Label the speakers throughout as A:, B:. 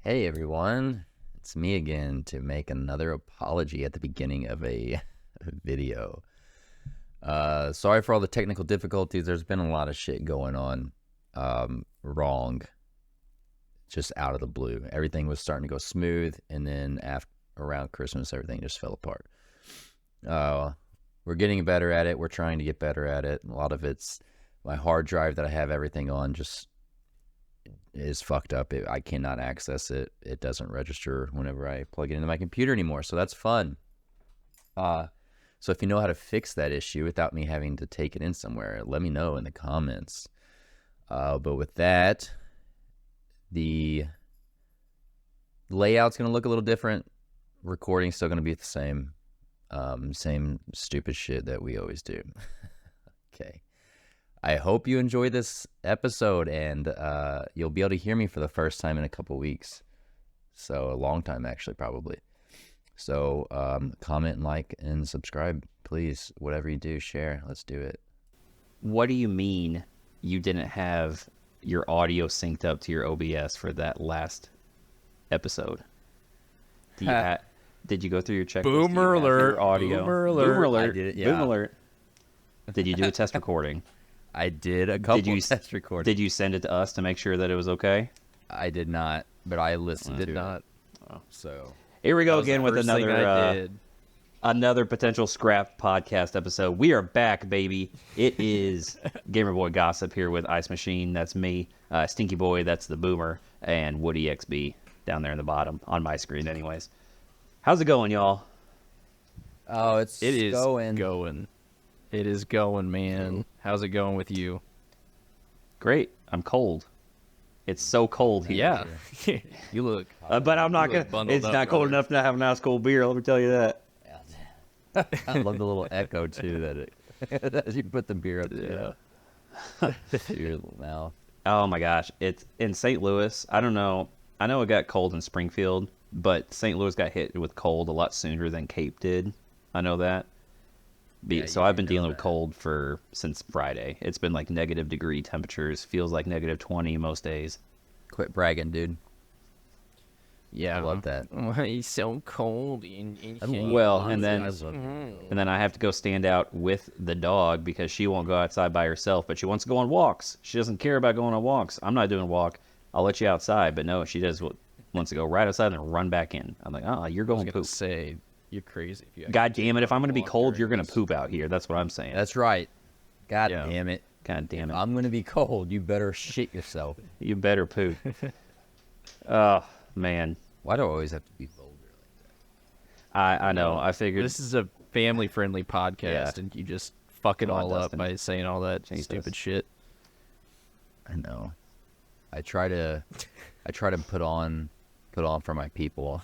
A: Hey everyone, it's me again to make another apology at the beginning of a video. Sorry for all the technical difficulties. There's been a lot of shit going on wrong, just out of the blue. Everything was starting to go smooth, and then around Christmas, everything just fell apart. We're getting better at it. We're trying to get better at it. A lot of it's my hard drive that I have everything on just is fucked up. I cannot access it. It doesn't register whenever I plug it into my computer anymore. So that's fun. So if you know how to fix that issue without me having to take it in somewhere, let me know in the comments. But with that, the layout's going to look a little different. Recording's still going to be the same. Same stupid shit that we always do. Okay. I hope you enjoy this episode, and you'll be able to hear me for the first time in a couple weeks. So a long time, actually, probably. So comment, like, and subscribe, please. Whatever you do, share. Let's do it.
B: What do you mean you didn't have your audio synced up to your OBS for that last episode? Did you go through your checklist?
C: Boomer alert!
B: Audio.
C: Boomer alert!
B: Boomer alert!
A: I did it, yeah.
B: Boomer alert! Did you do a test recording?
A: I did a couple test recordings.
B: Did you send it to us to make sure that it was okay?
A: I did not, but I listened to it.
C: Did not.
B: Oh.
A: So
B: Here we go
C: That was
B: again
C: the
B: with
C: first thing I did.
B: another potential scrap podcast episode. We are back, baby. It is Gamer Boy Gossip here with Ice Machine. That's me. Stinky Boy, that's the Boomer. And Woody XB down there in the bottom on my screen anyways. How's it going, y'all?
A: Oh, it
C: It is
A: going.
C: It is going, man. How's it going with you?
B: Great. I'm cold. It's so cold here.
C: Yeah. You look.
B: But I'm not
C: You look
B: gonna.
C: bundled
B: It's
C: up,
B: not cold
C: brother.
B: enough to have a nice cold beer. Let me tell you that.
A: I love the little echo too that as you put the beer up to your mouth.
B: Oh my gosh, it's in St. Louis. I don't know. I know it got cold in Springfield, but St. Louis got hit with cold a lot sooner than Cape did. I know that. So I've been dealing with cold since Friday. It's been like negative degree temperatures. Feels like negative 20 most days.
A: Quit bragging, dude.
C: Yeah.
A: I love that.
C: Why he's so cold?
B: Well, and then I have to go stand out with the dog because she won't go outside by herself, but she wants to go on walks. She doesn't care about going on walks. I'm not doing a walk. I'll let you outside, but no, she wants to go right outside and run back in. I'm like, you're
C: I was
B: going
C: gonna
B: poop.
C: say you're crazy. If you
B: God damn it! If I'm gonna be
C: walk
B: cold,
C: during
B: you're gonna
C: this.
B: poop out here. That's what I'm saying.
A: That's right. God
C: Yeah.
A: damn it.
B: God damn it!
A: I'm gonna be cold. You better shit yourself.
B: You better poop. Oh man,
A: Why do I always have to be vulgar?
B: I know. I figured
C: This is a family-friendly podcast,
B: Yeah.
C: and you just fuck it
B: Come on,
C: all up
B: Dustin.
C: by saying all that
B: Jesus.
C: stupid shit.
A: I know. I try to put on for my people.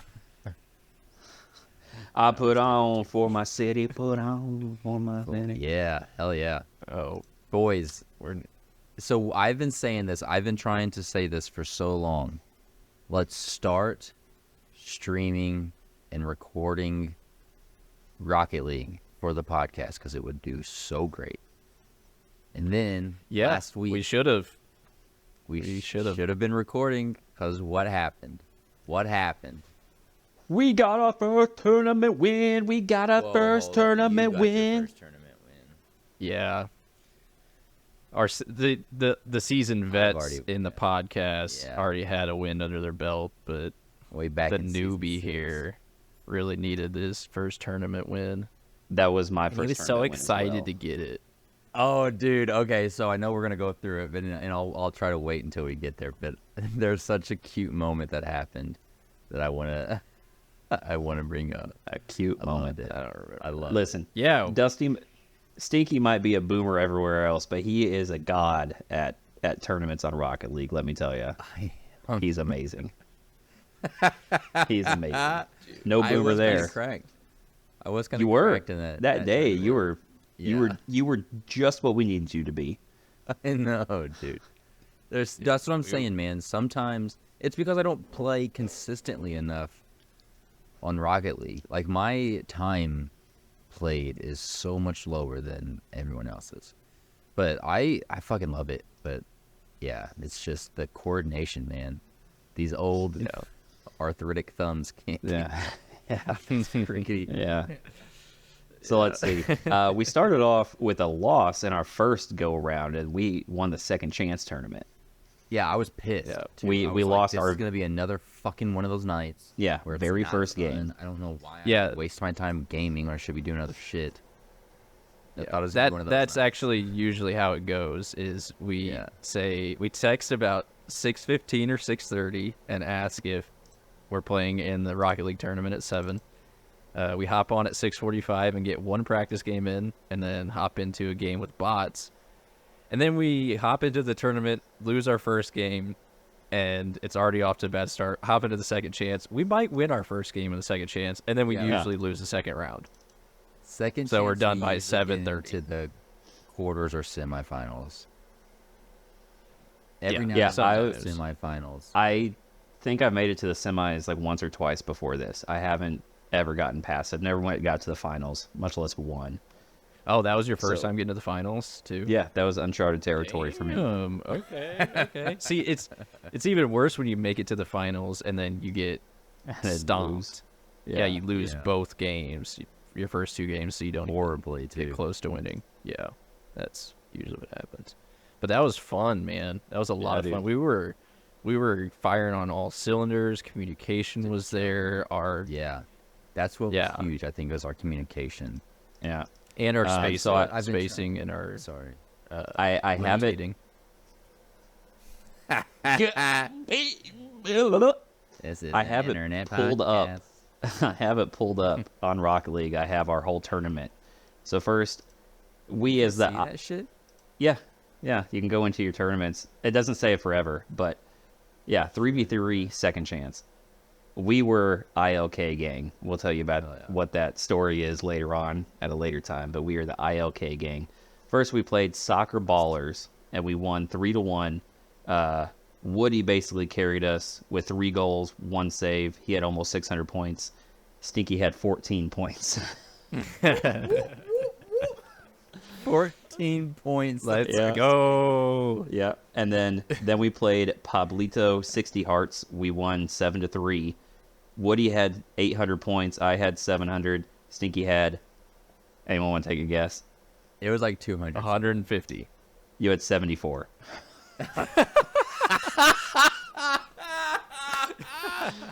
B: I put on for my city, put on for my city.
A: Yeah, hell yeah.
C: Oh,
A: Boys,
C: we're
A: so I've been saying this. I've been trying to say this for so long. Let's start streaming and recording Rocket League for the podcast because it would do so great. And then last week
C: we should have.
A: we
C: we
A: should
C: should've.
A: have been recording because what happened? What happened?
B: We got our first tournament win. We got our first tournament win.
C: Yeah. The seasoned vets
A: already-
C: in the podcast
A: Yeah.
C: already had a win under their belt, but
A: Way back
C: the
A: in season
C: newbie
A: 6.
C: here really needed his first tournament win.
B: That was my
C: And
B: first.
C: he was so
B: tournament win as
C: excited
B: well.
C: to get it.
A: Oh, dude. Okay, so I know we're gonna go through it, but and I'll try to wait until we get there. But there's such a cute moment that happened that I wanna bring up.
B: A cute
A: I
B: moment.
A: loved it.
C: I don't remember.
A: I love.
B: Listen,
C: Yeah.
B: Stinky might be a boomer everywhere else, but he is a god at tournaments on Rocket League. Let me tell you, he's amazing. He's amazing. No
A: I
B: boomer
A: was kinda
B: there.
A: correct. I was kind
B: You
A: of
B: were
A: correct in that
B: day.
A: tournament.
B: You were just what we needed you to be.
A: I know, dude. That's what I'm saying, man. Sometimes it's because I don't play consistently enough on Rocket League. Like my time played is so much lower than everyone else's. But I fucking love it. But yeah, it's just the coordination, man. These old arthritic thumbs can't.
B: Yeah.
A: Freaky.
B: Yeah. So let's see. We started off with a loss in our first go around, and we won the second chance tournament.
A: Yeah, I was pissed.
B: Yeah,
A: too.
B: we
A: I was
B: lost
A: this
B: our-
A: is gonna be another fucking one of those nights.
B: Yeah,
A: where it's
B: very
A: not
B: first
A: fun.
B: game.
A: I don't know why.
C: Yeah.
A: I waste my time gaming, or should be doing other shit. I thought it was gonna be
C: That
A: one of those
C: that's
A: nights.
C: actually usually how it goes. Is we
A: Yeah.
C: say we text about 6:15 or 6:30 and ask if we're playing in the Rocket League tournament at 7. We hop on at 6:45 and get one practice game in, and then hop into a game with bots, and then we hop into the tournament, lose our first game, and it's already off to a bad start. Hop into the second chance. We might win our first game in the second chance, and then we
A: Yeah.
C: usually lose the second round.
A: Second.
C: So we're
A: chance
C: done
A: we
C: by
A: usually get
C: 7:30.
A: into the quarters or semifinals. Every
C: Yeah.
A: now
B: Yeah,
A: and then
B: I
A: it's
B: was-
A: semifinals.
B: I think I made it to the semis like once or twice before this. I haven't ever gotten past. I've never got to the finals, much less won.
C: Oh, that was your first
B: So-
C: time getting to the finals too?
B: Yeah, that was uncharted territory for me.
C: Okay. Okay. See, it's even worse when you make it to the finals and then you get
B: And then
C: stomped.
B: lose.
C: Yeah, you lose
A: Yeah.
C: both games, your first 2 games, so you don't even
A: Horribly
C: get
A: too.
C: close to winning. Yeah, that's usually what happens. But that was fun, man. That was a lot of
B: dude.
C: fun. We were firing on all cylinders. Communication was there. Our
A: Yeah, that's what
C: Yeah.
A: was huge. I think was our communication.
B: Yeah.
C: and our
B: so
C: spacing,
B: I've
A: been
C: spacing and our
A: Sorry.
B: I have it.
C: rotating.
A: Is it
B: I
A: an
B: have it
A: internet
B: pulled up.
A: podcast?
B: I have it pulled up on Rocket League. I have our whole tournament. So first, we as the
A: See that shit?
B: yeah, you can go into your tournaments. It doesn't say it forever, but yeah, 3v3 second chance. We were ILK gang. We'll tell you about
A: Oh, yeah.
B: what that story is later on at a later time, but we are the ILK gang. First, we played Soccer Ballers, and we won 3-1. Woody basically carried us with 3 goals, 1 save. He had almost 600 points. Stinky had 14 points.
A: 14 points.
C: Let's
B: Yeah.
C: go.
B: Yeah, and then we played Pablito 60 hearts. We won 7-3. Woody had 800 points. I had 700. Stinky had. Anyone want to take a guess?
A: It was like 200.
C: 150.
B: You had 74.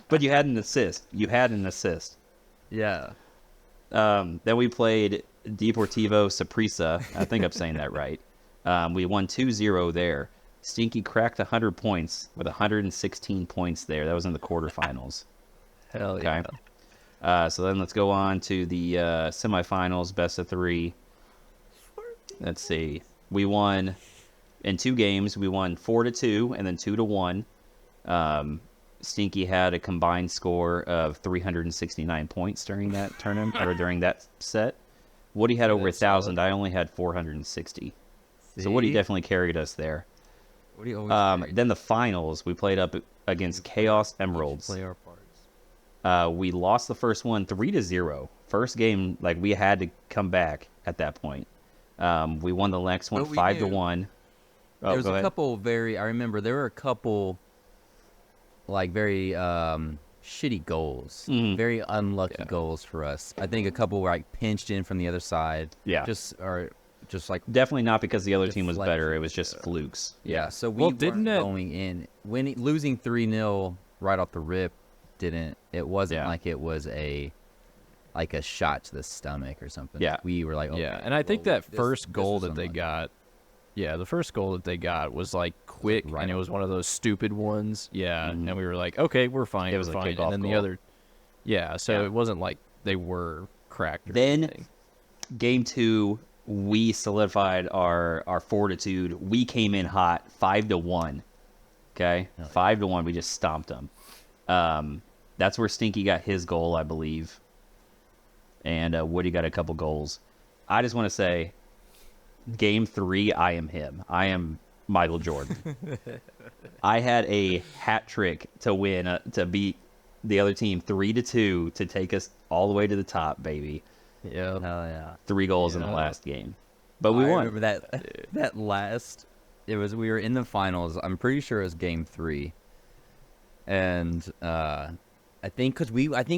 B: But you had an assist.
A: Yeah.
B: Then we played Deportivo Saprissa. I think I'm saying that right. We won 2-0 there. Stinky cracked 100 points with 116 points there. That was in the quarterfinals.
C: Hell
B: Okay.
C: yeah.
B: So then let's go on to the semifinals, best of 3. Let's see. We won in 2 games. We won 4-2 and then 2-1. Stinky had a combined score of 369 points during that tournament or during that set. Woody had over
C: That's
B: 1,000. I only had 460. So Woody
A: See?
B: definitely carried us there.
A: What do you always
B: Then the finals, we played up against Chaos Emeralds.
A: play our parts?
B: We lost the first one 3-0. First game, like we had to come back at that point. We won the next one
A: But we
B: 5-1. Oh,
A: There was
B: go
A: a
B: ahead.
A: couple I remember there were a couple like very shitty goals.
B: Mhm.
A: Very unlucky goals for us. I think a couple were like pinched in from the other side.
B: Yeah.
A: Just like
B: Definitely not because the other team was better. It was
A: Deflections,
B: just flukes.
A: yeah, so we
C: Well, didn't
A: weren't
C: it-
A: going in losing 3-0 right off the rip it wasn't
B: Yeah.
A: like it was a shot to the stomach or something.
B: Yeah.
A: We were like,
C: Yeah,
A: okay,
C: and I think
A: well,
C: that
A: this-
C: first
A: this
C: goal
A: was
C: that they
A: unlucky.
C: got, the first goal that they got was like quick,
A: right
C: and it
A: off
C: was one of those stupid ones. Yeah,
B: Mhm.
C: and we were like, okay, we're fine.
B: It was
C: we're
B: a
C: fine.
B: kickoff
C: And then the
B: goal.
C: other, so
B: Yeah.
C: it wasn't like they were cracked. Or
B: Then-
C: anything.
B: Game 2, we solidified our fortitude. We came in hot 5-1. Okay? 5-1. We just stomped them. That's where Stinky got his goal, I believe. And Woody got a couple goals. I just want to say, Game 3, I am him. I am Michael Jordan. I had a hat trick to win, to beat the other team 3-2 to take us all the way to the top, baby.
C: Yeah,
A: Hell yeah.
B: 3 goals in the
C: Yeah.
B: last game. But we
A: I
B: won.
A: remember that last. We were in the finals. I'm pretty sure it was game 3, and I think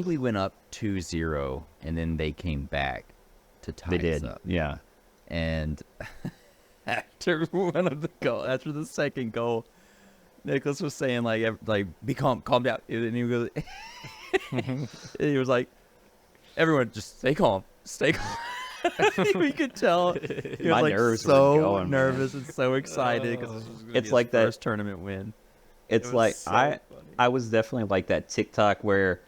A: we went up 2-0, and then they came back to tie
B: They
A: us
B: did.
A: up.
B: Yeah.
A: And after after the second goal, Nicholas was saying like be calm down, and then he goes, he was like, everyone just stay calm. We could tell he was
B: My
A: like
B: nerves were
A: so
B: going, man.
A: nervous and so excited because this was gonna
B: It's
A: be
B: like
A: his
B: that-
A: first tournament win.
B: It's
A: was
B: like
A: so
B: I
A: funny.
B: was definitely like that TikTok where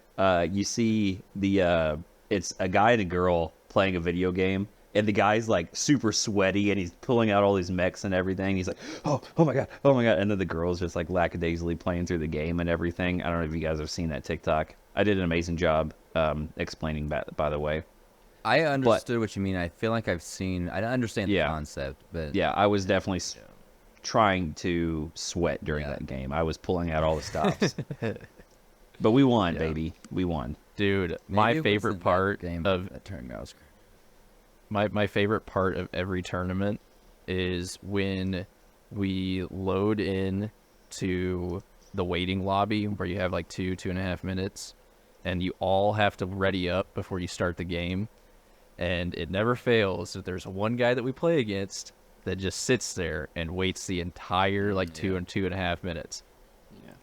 B: you see the it's a guy and a girl playing a video game, and the guy's like super sweaty and he's pulling out all these mechs and everything. He's like, oh my god, and then the girl's just like lackadaisically playing through the game and everything. I don't know if you guys have seen that TikTok. I did an amazing job explaining that, by the way.
A: I understood what you mean. I feel like I understand the
B: Yeah.
A: concept, but
B: Yeah, I was definitely trying to sweat during
A: Yeah.
B: that game. I was pulling out all the stops. But we won,
C: Yeah.
B: baby. We won.
C: Dude,
A: maybe
C: my
A: it
C: favorite
A: wasn't that
C: part
A: game
C: of
A: that turned out.
C: my favorite part of every tournament is when we load in to the waiting lobby where you have like 2.5 minutes, and you all have to ready up before you start the game. And it never fails that there's one guy that we play against that just sits there and waits the entire like 2.5 minutes.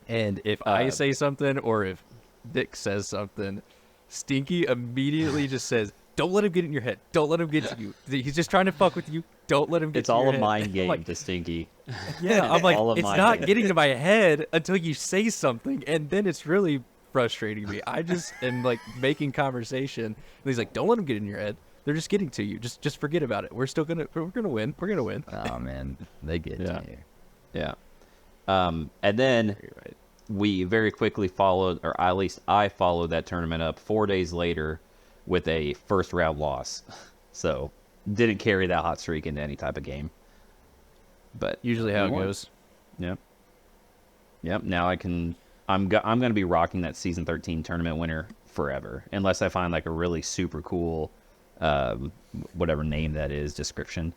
C: And if I say something or if Dick says something, Stinky immediately just says, "Don't let him get in your head. Don't let him get to you. He's just trying to fuck with you. Don't let him get
B: It's
C: to
B: all
C: your
B: a
C: head."
B: mind
C: I'm
B: game
C: like,
B: to Stinky.
C: yeah, I'm like,
B: all a
C: it's
B: mind
C: not
B: game.
C: getting to my head until you say something, and then it's really frustrating me. I just am like making conversation, and he's like, "Don't let him get in your head. They're just getting to you. Just forget about it. We're gonna win. We're gonna win."
A: Oh man, they get
B: Yeah.
A: to you.
B: Yeah. And then
C: You're right.
B: we very quickly followed, or at least I followed that tournament up 4 days later with a first round loss. So didn't carry that hot streak into any type of game. But
C: Usually how
B: we
C: it
B: won.
C: goes.
B: Yep. Now I'm going to be rocking that season 13 tournament winner forever, unless I find like a really super cool, whatever name that is, description.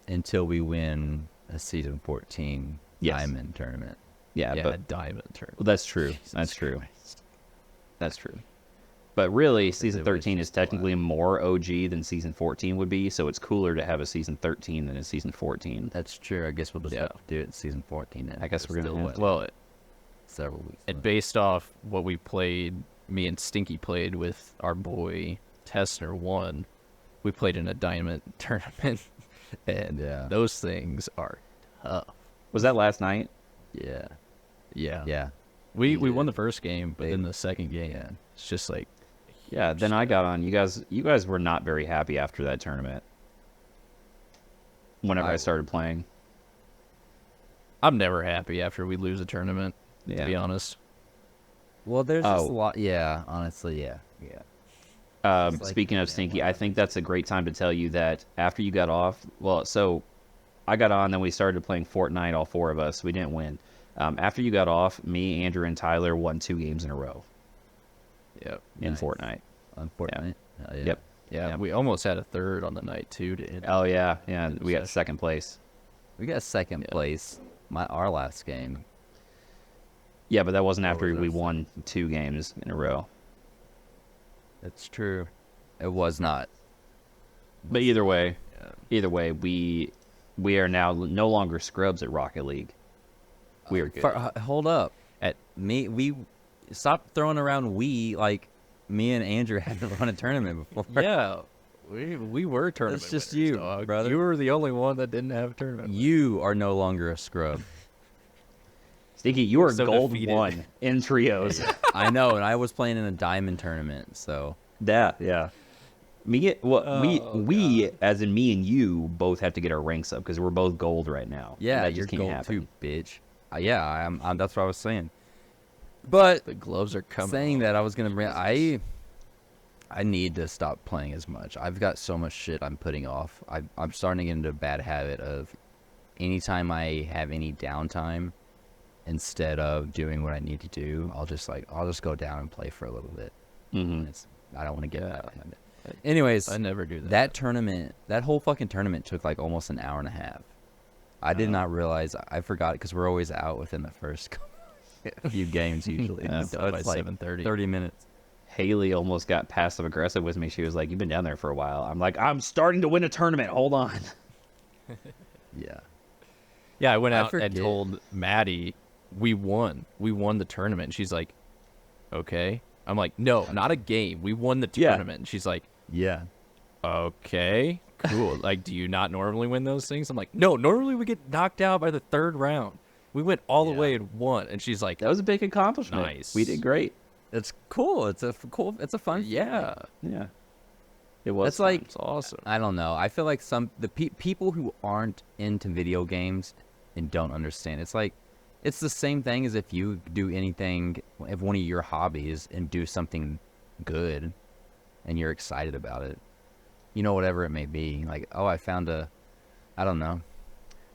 A: Until we win a season 14
B: Yes.
A: diamond tournament.
B: Yeah,
C: Yeah,
B: but
C: diamond turn.
B: well, that's true. That's true. That's true. But really, season 13 is technically more OG than season 14 would be, so it's cooler to have a season 13 than a season 14.
A: That's true. I guess we'll just
C: Yeah.
A: have to do it in season 14 then.
B: I guess we're gonna
A: Still
B: have
A: what,
B: to.
C: Well,
A: several weeks.
C: and
A: left.
C: based off what we played, me and Stinky played with our boy Tessner won. We played in a diamond tournament, and
A: Yeah.
C: those things are tough.
B: Was that last night?
A: Yeah.
C: Yeah,
A: Yeah.
C: We won the first game, but
A: They-
C: then the second game,
A: yeah.
C: it's just like
B: Yeah, then I got on. You guys were not very happy after that tournament. Whenever
A: I
B: I started playing.
C: I'm never happy after we lose a tournament.
B: Yeah.
C: To be honest,
A: Well, there's just
B: Oh.
A: a lot. Yeah, honestly, yeah. Yeah. It's like,
B: Speaking of
A: yeah,
B: Stinky, I
A: whatever.
B: think that's a great time to tell you that after you got off, well, so I got on, then we started playing Fortnite, all four of us. We didn't win. After you got off, me, Andrew, and Tyler won 2 games in a row
C: yep,
B: in
A: Nice.
B: Fortnite.
A: On Fortnite. Hell yeah.
B: Yep.
C: yeah.
B: Yep.
C: We almost had a third on the night too. To end.
B: Oh yeah, yeah. We got
C: Session.
B: second place.
A: We got second
C: Yeah.
A: place. Our last game.
B: Yeah, but that wasn't
A: What
B: after
A: was
B: we
A: that?
B: won 2 games in a row.
A: That's true. It was not.
B: But either way,
C: Yeah.
B: we are now no longer scrubs at Rocket League. We are good.
A: Hold up. We stop throwing around like me and Andrew had to run a tournament before.
C: Yeah, we were tournament.
A: That's just
C: winners,
A: you,
C: dog.
A: brother.
C: You were the only one that didn't have a tournament.
A: You are no longer a scrub.
B: Stinky, you are
C: So
B: gold
C: defeated.
B: 1 in trios.
A: I know, and I was playing in a diamond tournament, so
B: Yeah. We
C: Oh,
B: we as in me and you both have to get our ranks up because we're both gold right now.
A: yeah,
B: that
A: you're
B: just can't
A: gold
B: happen.
A: too, bitch. Yeah, I'm. That's what I was saying. But
C: The gloves are coming.
A: saying
C: off.
A: that, I was gonna bring. I need to stop playing as much. I've got so much shit I'm putting off. I'm starting to get into a bad habit of anytime I have any downtime, instead of doing what I need to do, I'll just go down and play for a little bit.
B: Mhm.
A: I don't want to get
C: Yeah.
A: back behind it. Anyways,
C: I never do that.
A: that tournament, that whole fucking tournament took like almost an hour and a half. I did not realize. I forgot it because we're always out within the first. a few games usually.
B: Yeah.
A: So
C: Done by
A: it's like
C: 7:30.
A: 30 minutes.
B: Haley almost got passive aggressive with me. She was like, "You've been down there for a while." I'm like, "I'm starting to win a tournament. Hold on."
A: Yeah.
C: Yeah, I went
A: I
C: out and
A: forget.
C: told Maddie we won. We won the tournament. She's like, okay. I'm like, no, not a game. We won the
B: Yeah.
C: tournament. And she's like,
A: Yeah.
C: okay, cool. Like, do you not normally win those things? I'm like, no, normally we get knocked out by the third round. We went all the
A: Yeah.
C: way and won. And she's like,
B: That was a big accomplishment.
C: Nice.
B: We did great.
A: It's cool. It's a fun.
C: yeah,
B: Yeah. It was.
A: It's like
C: it's awesome.
A: I don't know. I feel like the people who aren't into video games and don't understand. It's like it's the same thing as if you do anything, if one of your hobbies and do something good, and you're excited about it. You know, whatever it may be. Like, oh, I found I don't know.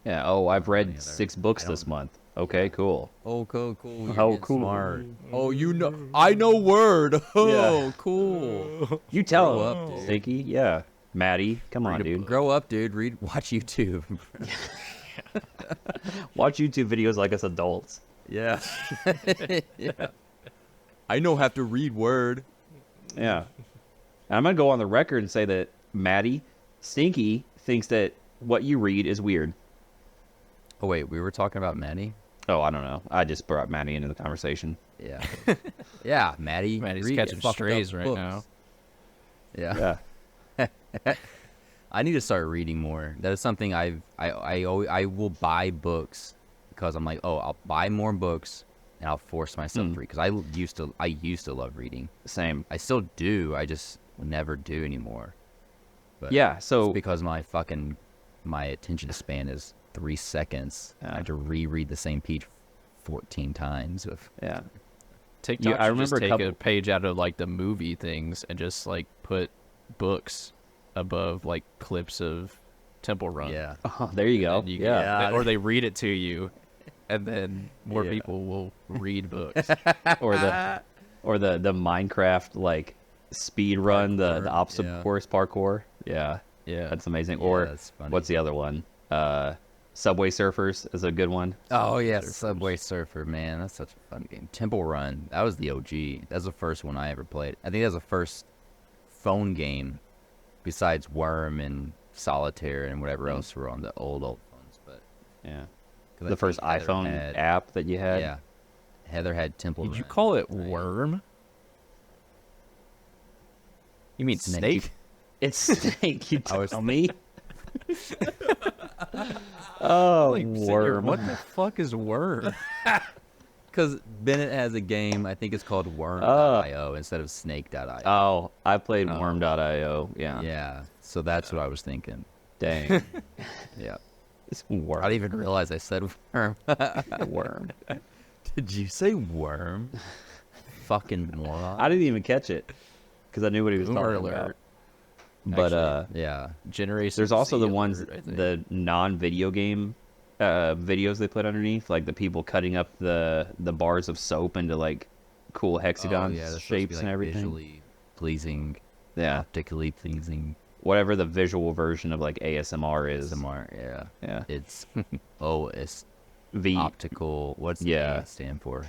B: Yeah. Oh, I've read
A: Any other-
B: 6 books
A: I don't
B: this month. Okay, cool.
A: Oh, cool. You're
B: Oh,
A: getting
B: cool.
A: Smart. Oh, you know. I know Word. Oh,
B: Yeah.
A: cool.
B: You tell
A: Grow
B: him,
A: up, dude.
B: Stinky. Yeah. Maddie, come on,
A: Read a
B: dude.
A: book. Grow up, dude. Watch YouTube.
B: Watch YouTube videos like us adults.
A: Yeah. Yeah. I know how to read Word.
B: Yeah. And I'm gonna go on the record and say that Maddie, Stinky thinks that what you read is weird.
A: Oh wait, we were talking about Maddie.
B: Oh, I don't know. I just brought Maddie into the conversation.
A: Yeah. Yeah, Maddie.
C: Maddie's
A: read
C: catching
A: fucked up
C: strays right
A: books.
C: now.
A: Yeah.
B: Yeah.
A: I need to start reading more. That is something I will buy books because I'm like, oh, I'll buy more books and I'll force myself to read because I used to love reading.
B: Same.
A: I still do. I just never do anymore. But
B: Yeah.
A: it's
B: So
A: because my attention span is 3 seconds. I
B: Yeah.
A: have to reread the same page 14 times.
B: yeah.
C: TikTok
B: I
C: should just
B: remember a
C: take
B: couple-
C: a page out of like the movie things and just like put books above like clips of Temple Run.
A: Yeah.
B: Oh, there you go.
C: And you
B: Yeah.
A: Yeah.
C: or they read it to you, and then more
A: Yeah.
C: people will read books.
B: Or the Minecraft like speed run, the
A: Parkour,
B: obstacle
A: yeah.
B: course parkour. Yeah.
C: Yeah,
B: That's amazing.
A: Yeah,
B: Or
A: that's funny.
B: what's the other one? Subway Surfers is a good one.
A: Oh yeah, Subway Surfer, man, that's such a fun game. Temple Run, that was the OG. That's the first one I ever played. I think that was the first phone game, besides Worm and Solitaire and whatever else were on the old phones. But
B: Yeah.
A: 'cause I
B: The first
A: think Heather
B: iPhone
A: had-
B: app that you had.
A: Yeah, Heather had Temple
C: Did
A: Run.
C: you call it
A: right?
C: worm? You mean
A: Snake?
C: snake?
B: It's Snake, you
A: I was-
B: tell me. Oh,
C: Like, sitting here,
B: worm.
C: what the fuck is worm?
A: Because Bennett has a game, I think it's called Worm.io instead of Snake.io.
B: Oh, I played
C: Oh.
B: Worm.io. Yeah.
A: Yeah, so that's what I was thinking.
B: Dang.
A: Yeah,
B: It's
A: I
B: Worm.
A: didn't even realize I said Worm.
B: Worm.
A: Did you say Worm? Fucking moron.
B: I didn't even catch it because I knew what he was
C: Boomer
B: talking about.
C: alert.
B: But
A: Yeah.
C: Generation.
B: there's also
C: Z
B: the ones,
C: alert, I think.
B: the non-video game videos they put underneath, like the people cutting up the bars of soap into like cool hexagon
A: they're supposed to
B: shapes
A: be,
B: and
A: like,
B: everything.
A: Visually pleasing,
B: Yeah,
A: optically pleasing.
B: whatever the visual version of like ASMR is.
A: ASMR, yeah.
B: Yeah.
A: It's OS,
B: V.
A: optical. What's the
B: Yeah.
A: A stand for?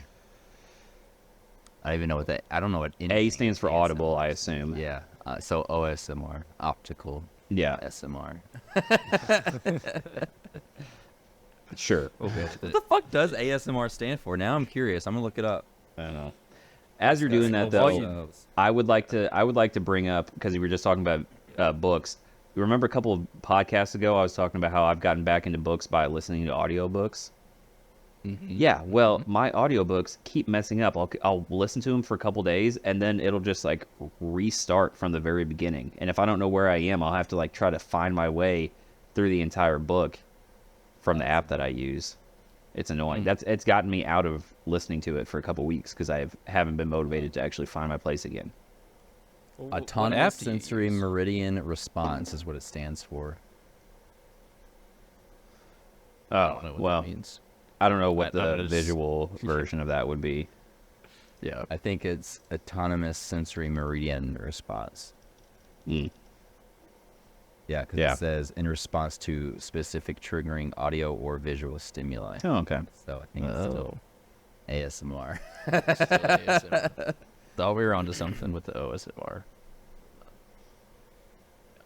A: I don't even know what that. I don't know what
B: A
A: anything
B: stands for
A: ASMR
B: audible, I
A: is.
B: assume.
A: Yeah. So OSMR, optical
B: Yeah,
A: SMR.
B: sure.
C: Okay.
A: What the fuck does ASMR stand for? Now I'm curious. I'm gonna look it up.
B: I don't know. As you're doing that though, I would like to bring up, because we were just talking about books. You remember a couple of podcasts ago I was talking about how I've gotten back into books by listening to audiobooks? Yeah, well, my audiobooks keep messing up. I'll listen to them for a couple days and then it'll just like restart from the very beginning. And if I don't know where I am, I'll have to like try to find my way through the entire book from the app that I use. It's annoying. It's gotten me out of listening to it for a couple weeks because I haven't been motivated to actually find my place again.
A: Autonomous
C: do you
A: sensory
C: use?
A: meridian response is what it stands for.
C: I don't know what
B: well,
C: that means.
B: I don't know what
C: I'm
B: the
C: gonna just-
B: visual version of that would be.
C: Yeah.
A: I think it's autonomous sensory meridian response.
B: Mm.
A: Yeah, because
B: Yeah.
A: it says in response to specific triggering audio or visual stimuli.
B: Oh, okay.
A: So I think it's still ASMR.
C: Still ASMR. Thought we were onto something with the OSMR.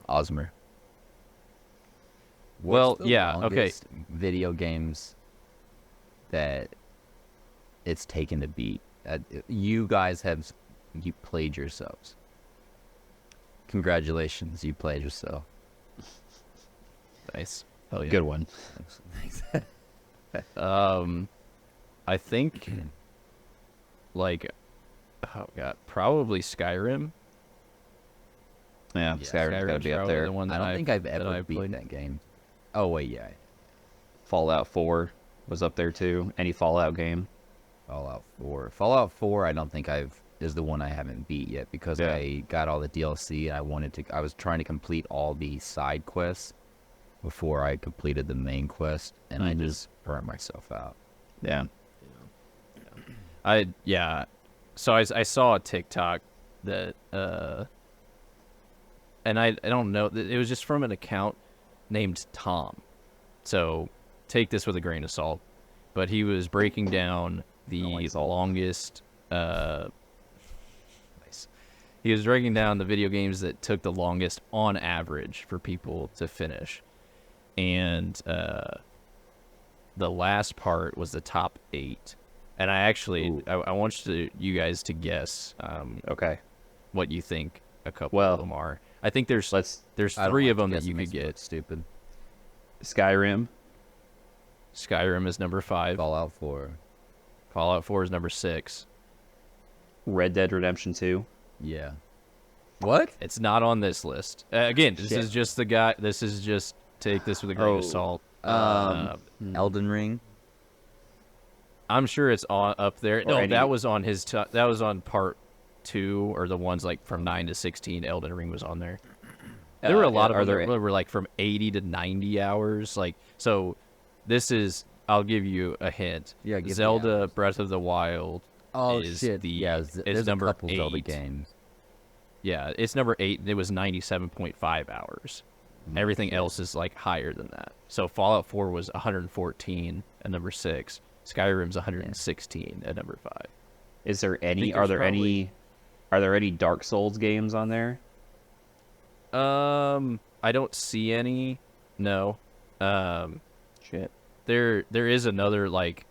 A: Osmer.
C: Well,
A: What's the
C: yeah, okay.
A: longest video games that it's taken to beat. You guys you played yourselves. Congratulations, you played yourself.
C: Nice. Hell yeah.
B: Good one.
C: I think, like, oh god, probably Skyrim.
B: Yeah,
A: Yeah,
B: Skyrim's got to
C: Skyrim's
B: be up
C: probably
B: there.
C: the one
A: I
C: that
A: don't think I've
C: that
A: ever
C: I've
A: beat
C: played.
A: that game. Oh wait, yeah.
B: Fallout 4 was up there too. Any Fallout game.
A: Fallout 4. Fallout 4 I don't think is the one I haven't beat yet because
B: Yeah.
A: I got all the DLC and I was trying to complete all the side quests before I completed the main quest and I just burned myself out.
B: Yeah.
C: So I saw a TikTok that and I don't know, it was just from an account named Tom. So take this with a grain of salt, but he was breaking down the
B: like salt.
C: longest nice. He was breaking down the video games that took the longest on average for people to finish. And the last part was the top 8. And I actually I want you guys to guess
B: Okay.
C: what you think a couple
B: Well,
C: of them are. I think there's
A: I don't
C: 3
A: like
C: of
A: to
C: them that
A: guess, it
C: you
A: makes
C: could
A: me
C: get.
A: look stupid.
B: Skyrim.
C: Skyrim is number 5.
A: Fallout 4.
C: Fallout 4 is number 6.
B: Red Dead Redemption 2.
A: Yeah. What?
C: It's not on this list. Again, this
B: Shit.
C: is just the guy. This is just take this with a grain of
B: Oh,
C: salt.
A: Elden Ring.
C: I'm sure it's up there. No,
B: any-
C: that was on his. That was on part 2 or the ones like from 9 to 16. Elden Ring was on there. There were a lot of them that were like from 80 to 90 hours. Like so, this is. I'll give you a hint.
A: Yeah, give me
C: Zelda
A: hours.
C: Breath of the Wild.
A: Oh
C: is
A: shit!
C: the-
A: Yeah,
C: is
A: there's
C: number
A: a couple Zelda
C: 8.
A: games.
C: Yeah, it's number 8. And it was 97.5 hours. Everything else is like higher than that. So Fallout 4 was 114 at number 6. Skyrim's 116 at number 5.
B: Is there any?
C: think
B: Are
C: there's
B: there any? Are there any Dark Souls games on there?
C: I don't see any. No.
B: Shit.
C: There is another like,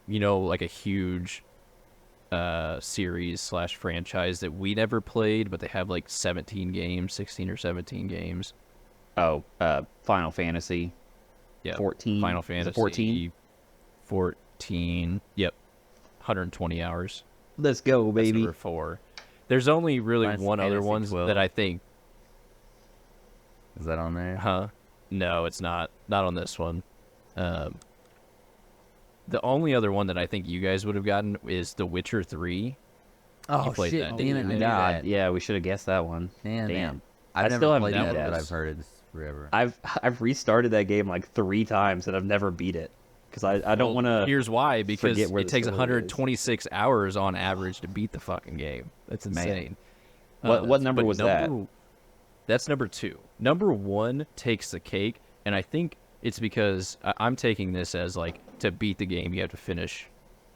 C: like a huge series / franchise that we never played, but they have like 17 games, 16 or 17 games.
B: Oh, Final Fantasy.
C: Yeah.
B: 14.
C: Final
B: Is it
C: Fantasy
B: 14.
C: 14. Yep. 120 hours.
B: Let's go,
C: That's
B: baby.
C: number 4. There's only really
A: Final
C: one other
A: Fantasy
C: ones
A: 12.
C: that I think,
A: Is that on there?
C: huh? No, it's not. Not on this one. The only other one that I think you guys would have gotten is The Witcher 3.
A: Oh
C: played
A: shit!
C: that,
A: Damn it!
C: didn't
A: I
C: you?
A: knew
B: God,
A: that.
B: yeah, we should have guessed that one.
A: Damn.
B: I
A: I've never
B: still haven't
A: played
B: beat
A: that, but
B: that.
A: I've heard it's forever.
B: I've restarted that game like 3 times and I've never beat it because I don't want to.
C: Here's why: because
B: forget where
C: it
B: the
C: takes
B: story is.
C: 126 hours on average to beat the fucking game. That's insane.
B: What number
C: but
B: was that?
C: That's number 2. Number 1 takes the cake, and I think it's because I'm taking this as like to beat the game, you have to finish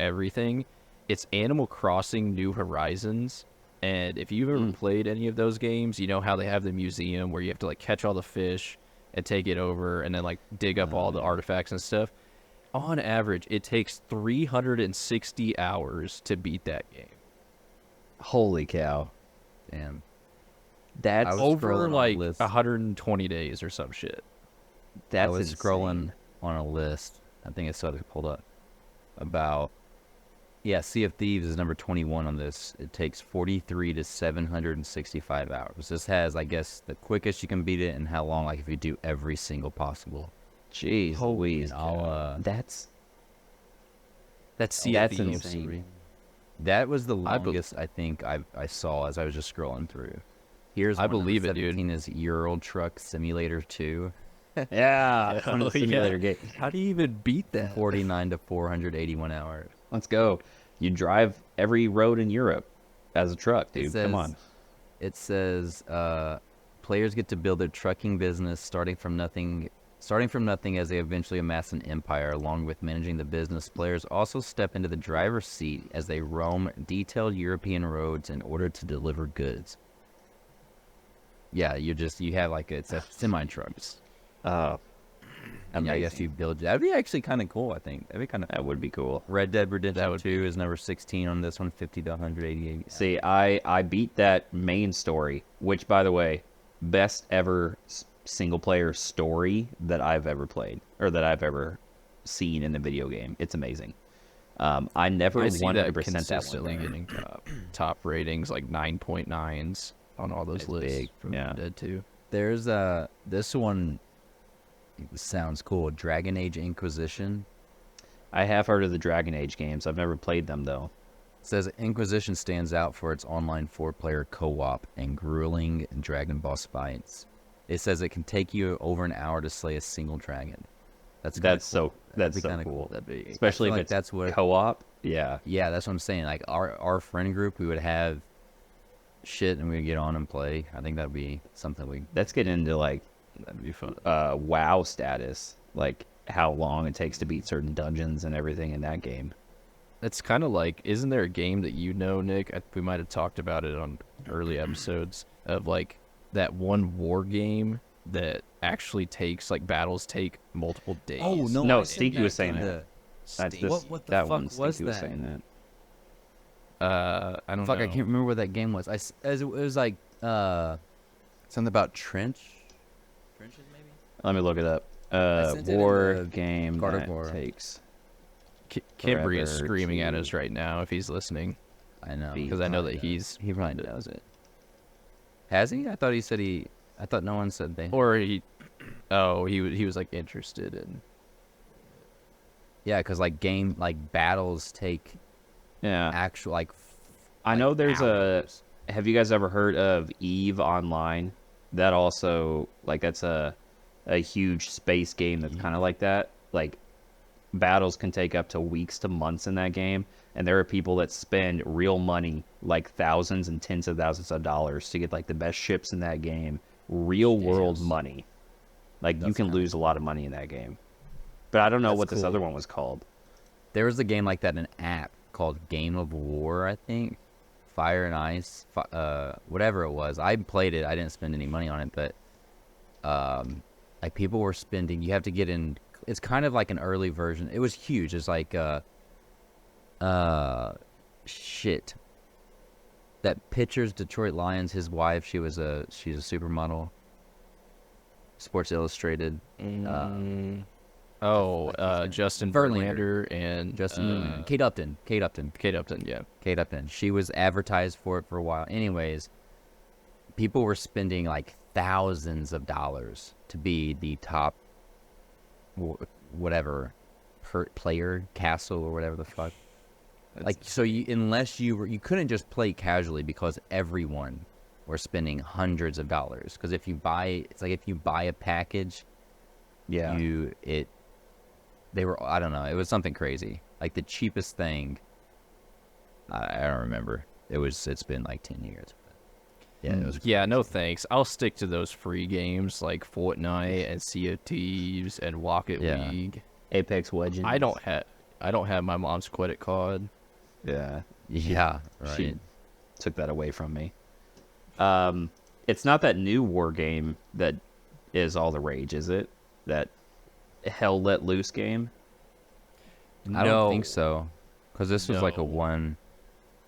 C: everything. It's Animal Crossing: New Horizons, and if you've ever played any of those games, you know how they have the museum where you have to like catch all the fish and take it over, and then like dig up all the artifacts and stuff. On average, it takes 360 hours to beat that game.
B: Holy cow!
A: Damn.
B: That's
A: I was
C: Over
A: scrolling on
C: like
A: lists.
C: 120 days or some shit.
B: that's
A: I was
B: insane.
A: scrolling on a list. I think I saw it pulled up about. Yeah, Sea of Thieves is number 21 on this. It takes 43 to 765 hours. This has, I guess, the quickest you can beat it and how long, like if you do every single possible.
B: Jeez, Louise.
A: And I'll,
B: That's
C: That's Sea
B: that's
C: of Thieves.
B: insane.
A: that was the
C: I bel-
A: longest I think I saw as I was just scrolling through. Here's
C: I
A: one, number
C: believe it, dude.
A: 17 is Euro Truck Simulator 2.
B: Yeah,
C: Hell
B: fun simulator game.
C: How do you even beat that?
A: 49 to 481 hours.
B: Let's go. You drive every road in Europe as a truck, dude. Come on.
A: It says players get to build their trucking business starting from nothing Starting from nothing as they eventually amass an empire, along with managing the business, players also step into the driver's seat as they roam detailed European roads in order to deliver goods. Yeah, you have like it's a semi trucks. And I guess
B: Amazing.
A: you build. That'd be actually kind of cool. I think that'd be kind of.
B: That would be cool.
A: Red Dead Redemption 2 is number 16 on this one, 50 to 188.
B: See, I beat that main story, which, by the way, best ever single player story that I've ever played or that I've ever seen in a video game. It's amazing. I never
C: I see that
B: 100% that
C: consistently
B: one.
C: getting top ratings, like 9.9s on all those
B: It's
C: lists
B: big,
C: from
B: yeah.
C: Red Dead 2.
A: There's this one sounds cool. Dragon Age Inquisition.
B: I have heard of the Dragon Age games. I've never played them though.
A: It says Inquisition stands out for its online 4-player co-op and grueling dragon boss fights. It says it can take you over an hour to slay a single dragon. That's kinda
B: That's
A: cool.
B: so that's
A: That'd be
B: so
A: kinda
B: cool.
C: That'd be
B: Especially if
A: like
B: it's
A: that's what-
B: co-op. Yeah.
A: Yeah, that's what I'm saying. Like our friend group, we would have shit and we'd get on and play. I think that'd be something we.
B: Let's get into like
C: that'd be fun.
B: WoW status, like how long it takes to beat certain dungeons and everything in that game.
C: It's kind of like, isn't there a game that you know, Nick? We might have talked about it on early episodes of like that one war game that actually takes like battles take multiple days.
B: No, Stinky was saying that. That's
C: Stinky.
B: this,
A: What the
B: that
A: fuck
B: one.
A: was
B: Stinky was
A: that?
B: saying that.
C: I don't
A: Fuck,
C: know.
A: I can't remember what that game was. It was like something about trenches maybe.
B: Let me look it up.
A: sent it in
B: War
A: the
B: game
A: God of
B: that
A: War.
B: takes.
C: Kimberly is
B: forever
C: screaming at
B: to
C: us right now if he's listening,
A: I know.
B: beat.
C: because I know
A: Probably
C: that
A: does.
C: he's
A: He probably knows it. Has he? I thought he said he. I thought no one said they.
C: or he. Oh, he was like interested in.
A: Yeah, because like battles take
B: Yeah,
A: actual like.
B: I know there's
A: hours.
B: Have you guys ever heard of Eve Online? That also that's a huge space game that's kind of like that. Like battles can take up to weeks to months in that game, and there are people that spend real money, like thousands and tens of thousands of dollars, to get like the best ships in that game. Real world
A: Jesus.
B: money. Like you
A: That's
B: can
A: kinda
B: lose a lot of money in that game. But I don't know
A: That's
B: what this
A: cool.
B: other one was called.
A: There was a game like that, an app called Game of War, I think. Fire and Ice, whatever it was. I played it. I didn't spend any money on it, but like people were spending. You have to get in. It's kind of like an early version. It was huge. It's like shit. That pictures Detroit Lions. His wife. She's a supermodel. Sports Illustrated.
C: Justin
A: Verlander.
C: Verlander and
A: Justin Kate Upton.
C: Kate Upton, yeah.
A: Kate Upton. She was advertised for it for a while. Anyways, people were spending like thousands of dollars to be the top, whatever, player castle or whatever the fuck. Like so, unless you couldn't just play casually because everyone were spending hundreds of dollars. Because if you buy a package,
B: Yeah.
A: they were, I don't know, it was something crazy. Like the cheapest thing, I don't remember. It's been like 10 years. But yeah, it was.
C: Yeah, no thanks. I'll stick to those free games like Fortnite and Sea of Thieves and Rocket
A: Yeah.
C: League.
B: Apex Legends.
C: I don't have my mom's credit card.
B: Yeah.
A: Yeah, right.
B: She took that away from me. It's not that new war game that is all the rage, is it? That Hell Let Loose game?
A: I don't think so. Because this was like
C: No.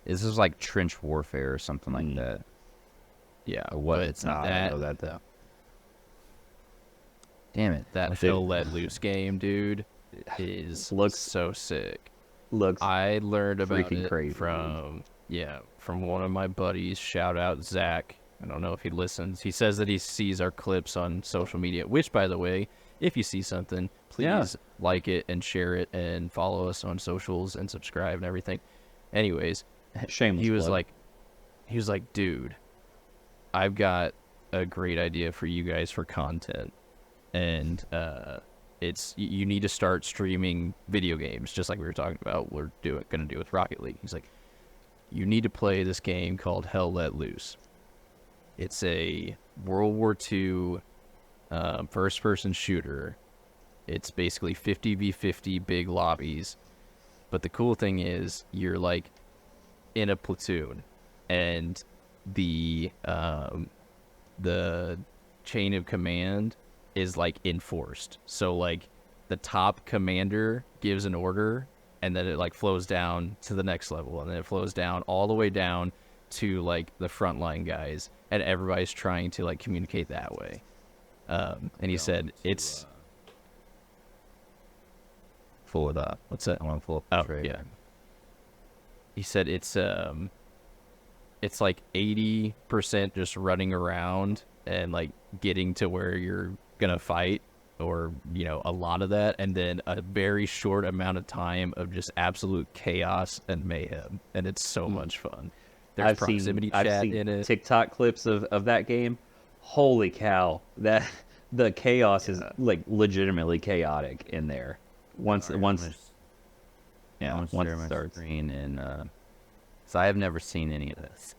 A: this was like trench warfare or something like that.
C: Yeah,
A: What?
C: but
A: It's
B: No,
A: not
B: I
C: that
B: don't know that though.
A: Damn it.
C: that
A: Dude.
C: Hell Let Loose game, dude, is
B: Looks-
C: so sick.
B: Looks
C: I learned about
B: freaking
C: it
B: crazy,
C: from one of my buddies. Shout out Zach. I don't know if he listens. He says that he sees our clips on social media. Which, by the way, if you see something, please
B: Yeah.
C: like it and share it and follow us on socials and subscribe and everything. Anyways,
B: shameless.
C: he was
B: plug.
C: like, dude, I've got a great idea for you guys for content, and it's you need to start streaming video games, just like we were talking about. We're gonna do with Rocket League. He's like, you need to play this game called Hell Let Loose. It's a World War II first-person shooter it's basically 50v50 big lobbies. But the cool thing is you're like in a platoon, and the chain of command is like enforced. So like the top commander gives an order, and then it like flows down to the next level, and then it flows down all the way down to like the frontline guys, and everybody's trying to like communicate that way. And he said it's
A: Full it up.
C: what's that?
A: I want to pull up
C: Oh
A: the trailer.
C: yeah. He said it's like 80% just running around and like getting to where you're gonna fight, or a lot of that, and then a very short amount of time of just absolute chaos and mayhem, and it's so much fun. There's
B: I've
C: proximity
B: seen
C: chat in it.
B: TikTok clips of that game. Holy cow! The chaos is like legitimately chaotic in there. Once
A: I'm
B: once
A: gonna
B: once
A: share
B: it
A: my
B: starts.
A: screen, and so I have never seen any of this.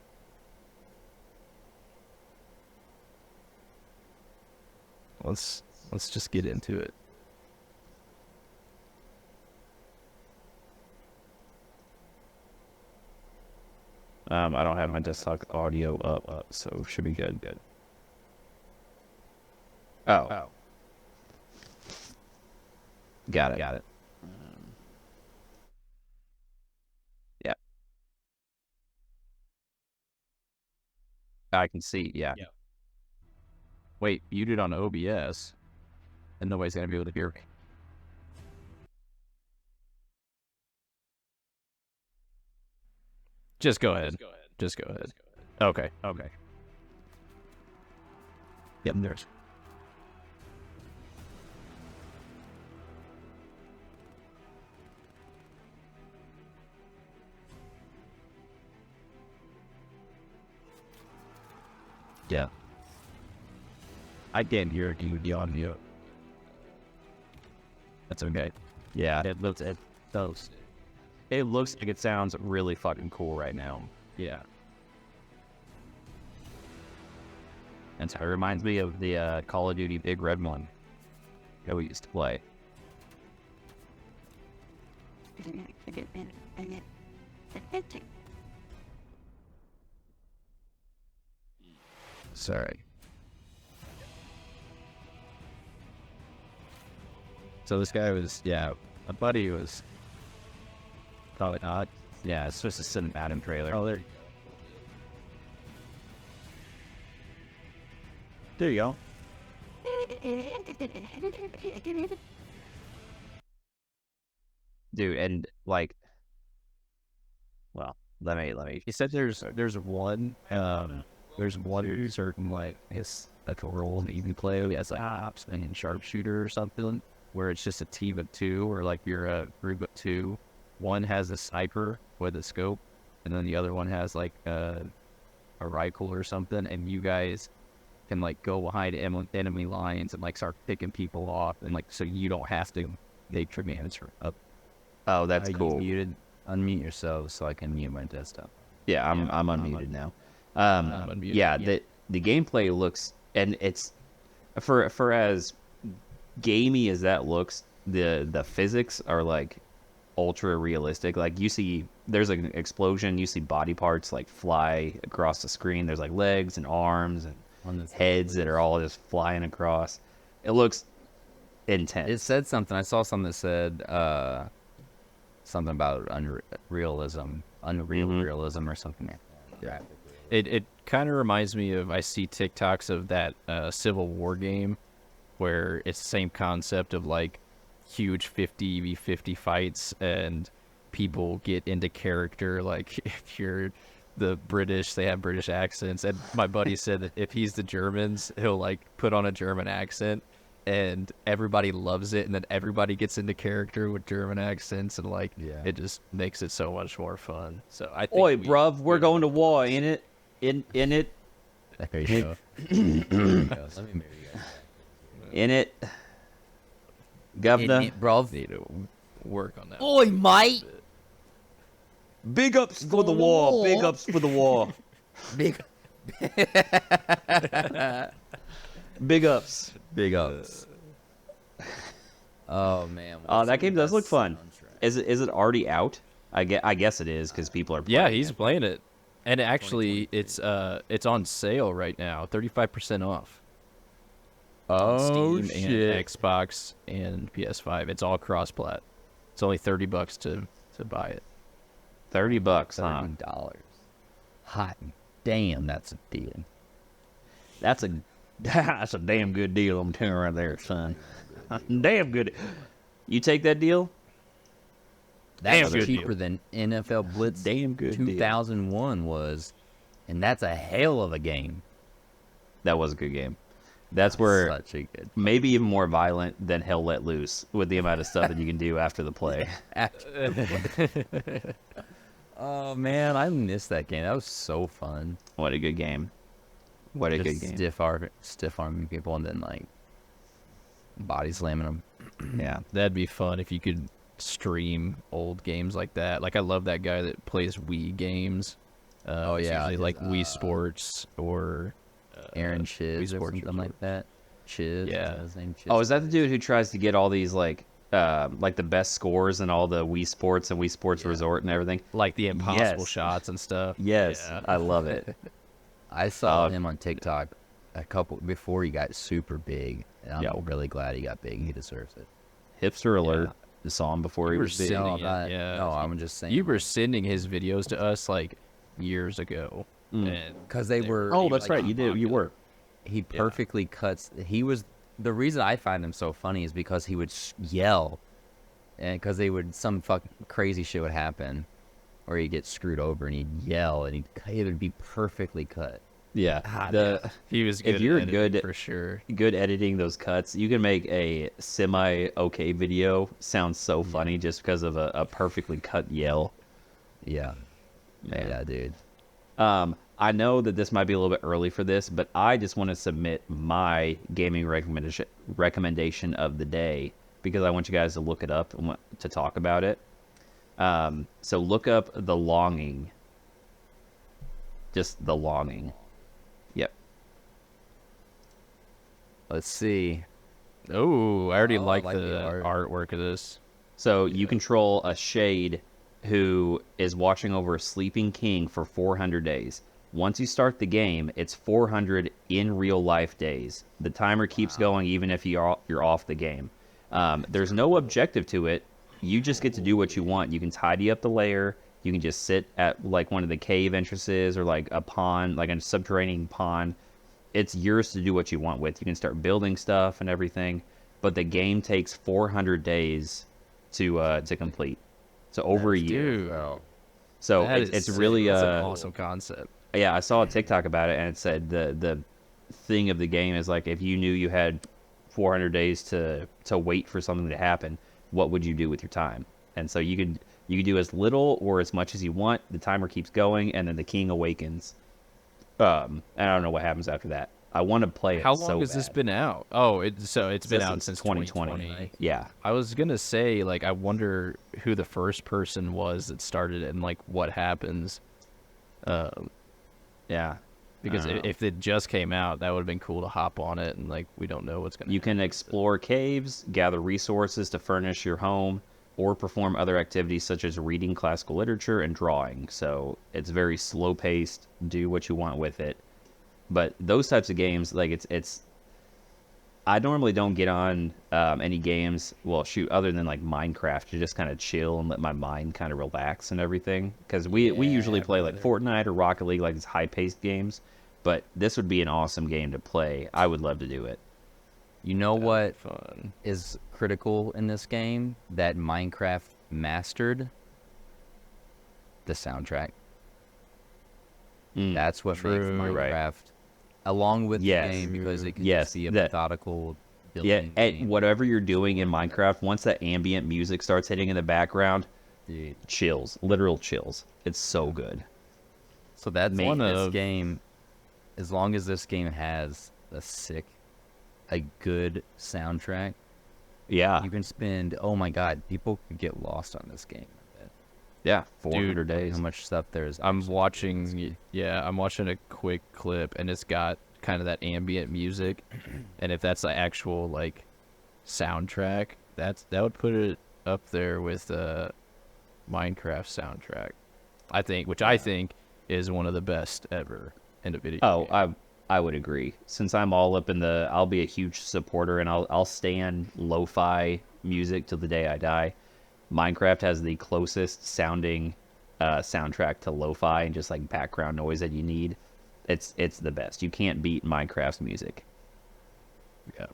C: Let's just get into it.
B: I don't have my desktop audio up, so should be good. Good. Oh, got it. Yeah. I can see. Yeah.
C: Wait, muted on OBS, and nobody's gonna be able to hear me. Just go ahead. Just go ahead. Okay. Yep, there's.
A: Yeah.
C: I can't hear you, the audio. That's okay.
B: Yeah. It looks like it sounds really fucking cool right now.
C: Yeah.
B: And so it reminds me of the Call of Duty Big Red one that we used to play.
C: Sorry. So this guy was, my buddy was.
B: Probably not. Yeah, it's just a cinematic trailer.
C: Oh, there you go.
B: There you go. Dude, and like, well, let me.
C: He said there's one certain like his like a role that you can play. He has like ops and sharpshooter or something, where it's just a team of two, or like you're a group of two. One has a sniper with a scope, and then the other one has like a rifle or something, and you guys can like go behind enemy lines and like start picking people off, and like so you don't have to make your manager up.
B: Oh, that's
A: You
B: cool.
A: muted. Unmute yourself so I can mute my desktop.
B: Yeah, I'm unmuted now.
C: unmuted,
B: Yeah,
C: yeah.
B: the gameplay looks, and it's for as gamey as that looks, the physics are like ultra realistic. Like you see, there's like an explosion, you see body parts like fly across the screen. There's like legs and arms and
A: On this
B: heads that are all just flying across. It looks intense.
A: It said something. I saw something that said something about unreal realism or something like that. Yeah.
C: It kind of reminds me of, I see TikToks of that Civil War game, where it's the same concept of like huge 50v50 fights, and people get into character. Like if you're the British, they have British accents, and my buddy said that if he's the Germans, he'll like put on a German accent, and everybody loves it, and then everybody gets into character with German accents, and like it just makes it so much more fun. So I think
B: Oi, bruv, we're going to war, ain't it? In it,
A: There you go. Let me mute you guys.
B: in it, governor.
A: Bro.
C: need to work on that.
A: Oi, mate.
B: Big ups for the war. Big ups for the war.
A: Big
B: Big ups.
A: ups. Oh man.
B: Oh,
A: what's
B: that
A: the
B: game does look
A: best
B: fun.
A: soundtrack?
B: Is it already out? I guess it is because people are playing
C: Yeah, he's
B: it.
C: playing it, and actually,
A: 2023.
C: it's on sale right now, 35% off on
A: Oh
C: Steam
A: shit.
C: and Xbox and PS5. It's all cross-plat. It's only $30 to buy it.
B: $30, huh?
A: $30. Hot damn, that's a deal.
B: That's a that's a damn good deal. I'm telling you right there, son. Damn good. You take that deal?
A: That's
C: good
A: cheaper
C: deal.
A: than NFL Blitz
B: Damn good deal.
A: 2001 was, and that's a hell of a game.
B: That was a good game. That's where
A: Such a good.
B: maybe even more violent than Hell Let Loose with the amount of stuff that you can do after the play.
A: Oh man, I missed that game. That was so fun.
B: What a good game. What a good
A: Just
B: game.
A: stiff arming people and then like body slamming them.
B: Yeah.
C: That'd be fun if you could stream old games like that. Like I love that guy that plays Wii games.
A: Oh,
C: It's
A: yeah,
C: usually like
A: his,
C: Wii Sports or
A: Aaron
C: Wii
A: Chiz or
C: Sports
A: something like that. Chiz.
C: Yeah.
A: His name Chiz.
B: Oh, is that the dude who tries to get all these like the best scores and all the Wii Sports and Wii Sports Resort and everything?
C: like the impossible
B: Yes.
C: shots and stuff.
B: Yes,
C: Yeah.
B: I love it.
A: I saw
B: Oh.
A: him on TikTok a couple before he got super big, and I'm
B: Yeah.
A: really glad he got big. He deserves it.
B: Hipster alert. I saw him before he
C: You were
B: was big.
C: sending
A: No,
C: it,
A: not-
C: yeah.
A: no, I'm just saying.
C: You were sending his videos to us like years ago.
B: Mm.
C: And
A: because they were.
B: Oh,
A: he,
B: that's
A: like,
B: right. You did. You were.
A: He perfectly cuts. He was the reason I find him so funny is because he would yell, and because they would some fucking crazy shit would happen, or he'd get screwed over and he'd yell and it would be perfectly cut.
B: Yeah.
C: yeah, he was good.
B: if you're
C: at editing
B: good-
C: for sure.
B: Good editing those cuts. You can make a semi okay video sound so funny just because of a perfectly cut yell.
A: Yeah, yeah, dude.
B: I know that this might be a little bit early for this, but I just want to submit my gaming recommendation of the day because I want you guys to look it up and want to talk about it. So look up The Longing. Just The Longing. Yep.
A: Let's see.
C: Oh, I already
A: Oh, I
C: like
A: like
C: the
A: the art.
C: artwork of this.
B: So you control a shade who is watching over a sleeping king for 400 days. Once you start the game, it's 400 in real life days. The timer keeps going even if you're off the game. There's no objective to it. You just get to do what you want. You can tidy up the layer. You can just sit at like one of the cave entrances or like a pond, like a subterranean pond. It's yours to do what you want with. You can start building stuff and everything, but the game takes 400 days to complete. So over a year.
C: Dude,
B: So
C: that
B: it's
C: is sick.
B: really
C: That's an awesome concept.
B: yeah. I saw a TikTok about it and it said the thing of the game is like if you knew you had 400 days to wait for something to happen, what would you do with your time? And so you could do as little or as much as you want. The timer keeps going, and then the king awakens. And I don't know what happens after that. I want to play it.
C: How long
B: so
C: has this
B: bad.
C: been out? Oh, it's been out
B: Since
C: since
B: 2020.
C: 2020.
B: Yeah.
C: I was gonna say, like, I wonder who the first person was that started it and like what happens.
B: Yeah.
C: Because
B: I don't know.
C: if it just came out, that would have been cool to hop on it, and like we don't know what's gonna.
B: You can explore caves, gather resources to furnish your home, or perform other activities such as reading classical literature and drawing. So it's very slow paced. Do what you want with it. But those types of games, like it's. I normally don't get on any games. Well, shoot, other than like Minecraft, to just kind of chill and let my mind kind of relax and everything. Because we usually play like Fortnite or Rocket League, like these high paced games. But this would be an awesome game to play. I would love to do it.
A: You know what
C: Fun.
A: is critical in this game that Minecraft mastered? The soundtrack. That's what makes
C: True.
A: Minecraft,
B: Right.
A: along with
B: Yes.
A: the game, because it can
B: Yes,
A: be a
B: that-
A: methodical
B: Yeah,
A: building game.
B: whatever you're doing in Minecraft, once that ambient music starts hitting in the background,
A: Dude.
B: chills, literal chills. It's so good.
A: So that's
C: One
A: this
C: of-
A: game. As long as this game has a good soundtrack,
B: Yeah,
A: you can spend. Oh my God, people could get lost on this game. I bet.
B: yeah, 400
C: Dude,
B: days.
A: How much stuff there is.
C: I'm watching. Yeah, I'm watching a quick clip, and it's got kind of that ambient music, and if that's the actual like soundtrack, that would put it up there with Minecraft soundtrack. I think is one of the best ever in a video
B: Oh,
C: game.
B: I would agree. Since I'm all up in the, I'll be a huge supporter, and I'll stand lo-fi music till the day I die. Minecraft has the closest sounding soundtrack to lo-fi and just like background noise that you need. It's the best. You can't beat Minecraft's music.
C: Yeah.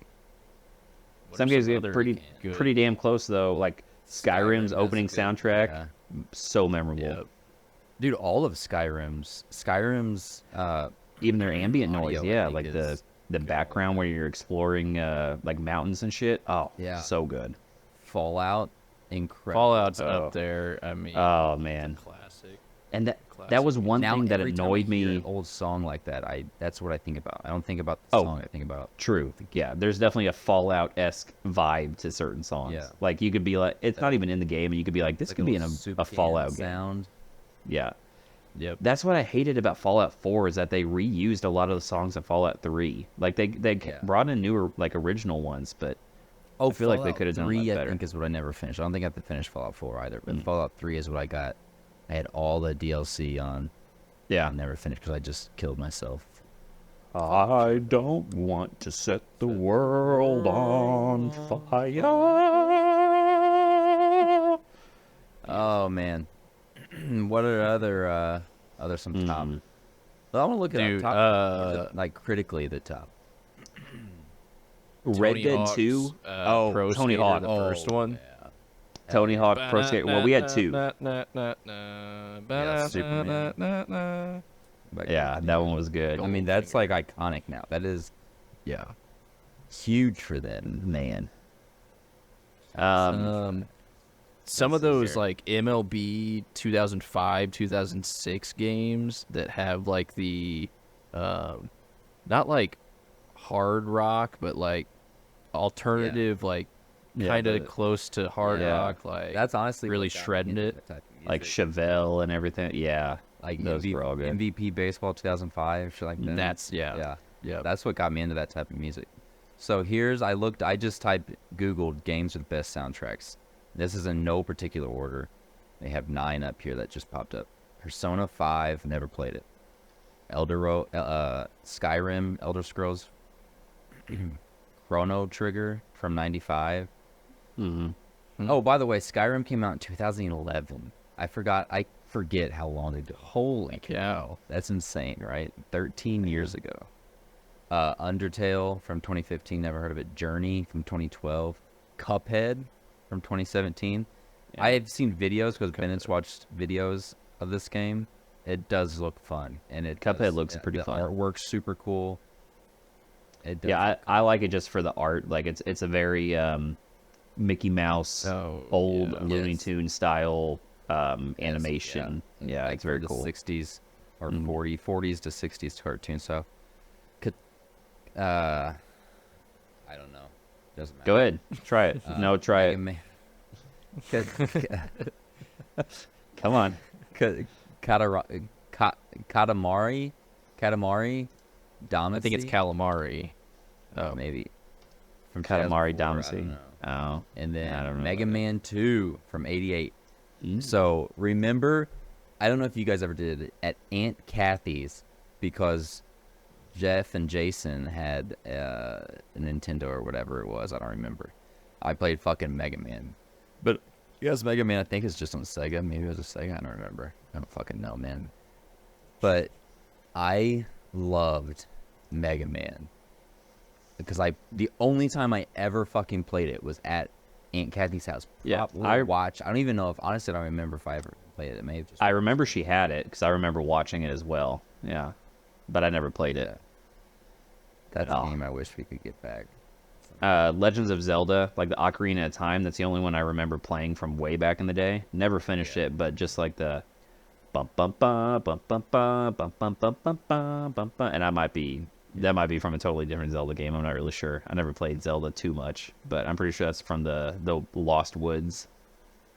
C: What
B: Some
C: are
B: games get
C: other good-
B: pretty damn close though. Like Skyrim's
A: Skyrim has
B: opening
A: a good-
B: soundtrack,
A: yeah.
B: so memorable.
C: Yeah.
A: Dude, all of Skyrim's
B: Even their ambient
A: Audio,
B: noise,
A: I
B: yeah,
A: think,
B: like
A: is
B: the background where you're exploring like mountains and shit. Oh,
A: Yeah.
B: so good.
A: Fallout, incredible.
C: Fallout's
B: Oh.
C: up there. I mean,
B: Oh man,
C: classic.
B: and that
C: Classic
B: was one
A: Now
B: thing that
A: every time I
B: annoyed
A: hear
B: me.
A: an old song like that, that's what I think about. I don't think about the
B: Oh.
A: song. I think about
B: True. Yeah, there's definitely a Fallout-esque vibe to certain songs.
A: Yeah.
B: Like you could be like, it's not even in the game, and you could be like, this
A: like
B: could be in
A: little
B: a
A: soup can
B: Fallout game.
A: sound.
B: Yeah.
C: Yep.
B: That's what I hated about Fallout 4 is that they reused a lot of the songs in Fallout 3. Like they
A: Yeah.
B: brought in newer like original ones, but
A: Oh,
B: I feel like they
A: Fallout
B: could have done a
A: 3,
B: lot
A: I
B: better.
A: think is what I never finished. I don't think I have to finish Fallout 4 either. But
B: Mm.
A: Fallout 3 is what I got. I had all the DLC on.
B: yeah.
A: I never finished because I just killed myself.
B: I don't want to set the world on fire.
A: Oh man, what are other some top?
B: Mm.
A: Well, I want to look at
C: Dude,
A: top, like critically the top.
B: Red
C: Tony
B: Dead
C: Hawk's,
B: 2.
C: Pro
B: Tony
C: Skater,
B: Hawk.
C: the first one.
B: Tony Hawk Pro Skater. Well, we had 2.
A: Yeah, Superman. But
B: Yeah, that one was good.
A: I mean, that's like iconic now. That is
C: Yeah.
A: huge for them, man.
C: Some of
A: Let's see
C: those
A: here.
C: like MLB 2005, 2006 games that have like the, not like hard rock, but like alternative, like
B: Yeah,
C: kind of
B: the-
C: close to hard
B: Yeah.
C: rock. Like
A: That's honestly
C: really
A: what got me
C: shredding
A: into
C: it.
A: that type of
B: like
A: music.
B: Chevelle and everything. Yeah.
A: like
B: those were all good.
A: MVP baseball 2005, shit like that.
C: That's
A: yeah.
C: yeah.
A: That's what got me into that type of music. So I just Googled games with best soundtracks. This is in no particular order. They have 9 up here that just popped up. Persona 5, never played it. Skyrim, Elder Scrolls, Chrono Trigger from 95.
B: Mm-hmm.
A: Oh, by the way, Skyrim came out in 2011. I forget how long they did. Holy cow. That's insane, right? 13 years ago. Undertale from 2015, never heard of it. Journey from 2012. Cuphead from 2017.
B: Yeah.
A: I have seen videos because Bennett's watched videos of this game. It does look fun, and
B: Cuphead looks pretty
A: the
B: fun.
A: Artwork's super cool. It does
B: Yeah,
A: look
B: I like it just for the art. Like it's a very Mickey Mouse,
C: Oh,
B: old
C: yeah.
B: Looney
A: Yes.
B: Tune style
A: Yes,
B: animation. Yeah,
A: like
B: it's very
A: the
B: cool.
A: 60s or
B: Mhm.
A: 40s to 60s cartoon. So, I don't know. Doesn't matter.
B: Go ahead, try it. No, try
A: Mega
B: it.
A: Man-
B: Come on.
A: Katamari, Damacy.
C: I think it's Calamari.
A: Oh, maybe. From
B: Katamari
A: 2004, I don't
B: Damacy.
A: know.
B: Oh,
A: And then
B: I don't know
A: Mega
B: about that.
A: Man 2 from 88.
B: Mm.
A: So remember, I don't know if you guys ever did it at Aunt Kathy's because Jeff and Jason had a Nintendo or whatever it was. I don't remember. I played fucking Mega Man. But yes, Mega Man I think is just on Sega. Maybe it was a Sega. I don't remember. I don't fucking know, man. But I loved Mega Man because the only time I ever fucking played it was at Aunt Kathy's house.
B: Yeah,
A: I
B: I
A: don't even know if honestly I don't remember if I ever played it. It may have just
B: I remember she had it because I remember watching it as well. Yeah, but I never played it.
A: that's
B: Oh.
A: a game I wish we could get back.
B: Legends of Zelda, like the Ocarina of Time. That's the only one I remember playing from way back in the day. Never finished it, but just like the bum bum bum bum bum bum bum bum bum bum bum bum bum, and that might be from a totally different Zelda game. I'm not really sure. I never played Zelda too much, but I'm pretty sure that's from the Lost Woods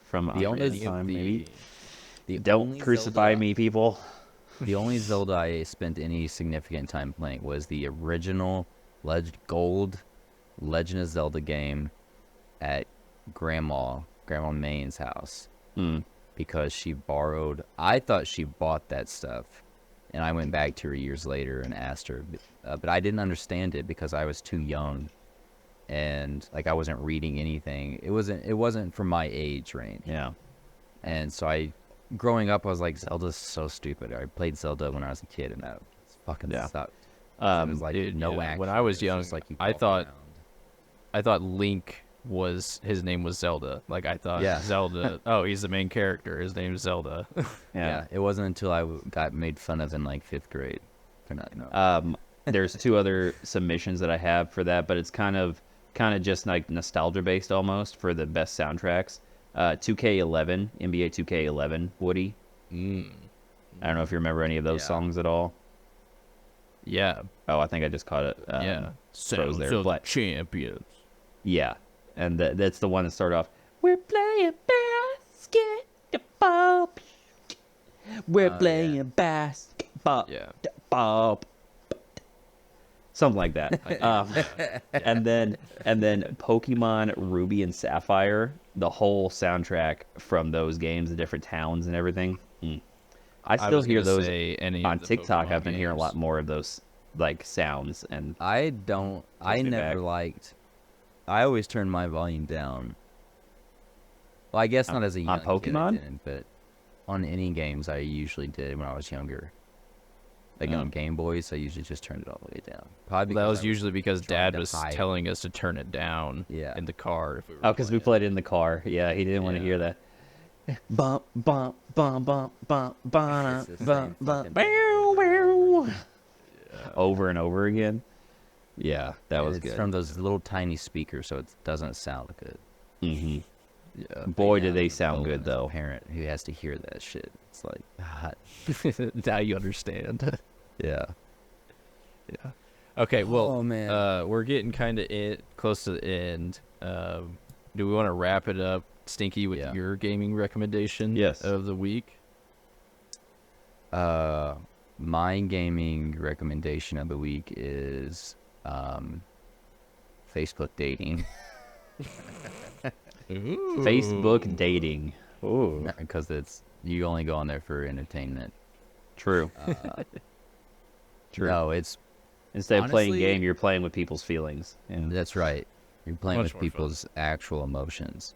B: from
A: The
B: Ocarina
A: only-
B: of Time. Maybe.
A: The
B: Don't
A: only
B: crucify
A: Zelda-
B: me, people.
A: The only Zelda I spent any significant time playing was the original Gold Legend of Zelda game at grandma Main's house
B: Mm.
A: because she borrowed. I thought she bought that stuff, and I went back to her years later and asked her, but I didn't understand it because I was too young, and like I wasn't reading anything. It wasn't for my age range,
B: Yeah.
A: and so growing up, I was like, Zelda's so stupid. I played Zelda when I was a kid, and that fucking
B: Yeah.
A: sucked. It was like
C: dude,
A: no
C: yeah,
A: action.
C: when I was
A: It's
C: young,
A: just like you
C: I
A: walk
C: thought-
A: around.
C: I thought Link was his name was Zelda. Like I thought
A: Yeah.
C: Zelda. Oh, he's the main character. His name's Zelda.
A: Yeah, it wasn't until I got made fun of in like 5th grade for not knowing.
B: There's 2 other submissions that I have for that, but it's kind of just like nostalgia based almost for the best soundtracks. 2K11, NBA 2K11, Woody. I don't know if you remember any of those
A: Yeah.
B: songs at all.
C: Yeah.
B: Oh, I think I just caught it.
C: Yeah.
B: froze there,
C: of the
B: but-
C: champions.
B: Yeah, and that's the one that started off. We're playing basketball. We're playing basketball.
C: Yeah.
B: Ball. Something like that. and then Pokemon Ruby and Sapphire, the whole soundtrack from those games, the different towns and everything. I still
C: was
B: hear
C: gonna
B: those
C: say any
B: on
C: of the
B: TikTok.
C: Pokemon
B: I've been hearing a
C: games.
B: lot more of those like sounds and
A: I
B: me
A: never
B: back.
A: liked. I always turned my volume down. Well, I guess not as a young
B: on
A: kid, I
B: Pokemon?
A: didn't, but on any games I usually did when I was younger. Like
B: Oh.
A: on Game Boys, I usually just turned it all the way down. Probably
C: That
A: because
C: was
A: I
C: usually because
A: trying
C: Dad
A: to
C: was
A: hide.
C: telling us to turn it down.
A: Yeah.
C: In the car. If we were
B: because we
C: playing.
B: played it in the car. Yeah, he didn't want to
C: Yeah.
B: hear that. Bump, bump, bump, bump, bump, bump,
A: It's the
B: bump,
A: same
B: bump,
A: fucking thing
B: bow, bow. Over and over again. Yeah, that
A: And
B: was
A: it's
B: good.
A: from those little tiny speakers, so it doesn't sound good.
B: hmm
C: Yeah.
B: Boy,
A: Yeah,
B: did they
A: I'm
B: sound
A: alone
B: good
A: as a
B: though.
A: Parent who has to hear that shit. It's like, God.
C: Now you understand.
A: Yeah.
C: Yeah. Okay. Well,
A: Oh, man.
C: we're getting kind of close to the end. Do we want to wrap it up, Stinky, with
A: Yeah.
C: your gaming recommendation?
B: Yes.
C: Of the week.
A: My gaming recommendation of the week is Facebook dating.
B: Facebook dating. Ooh,
A: Because you only go on there for entertainment.
B: true. True.
A: No, it's
B: Instead of playing
A: honestly-
B: game, you're playing with people's feelings. Yeah.
A: that's right. You're playing
C: Much
A: with
C: more fun.
A: people's actual emotions.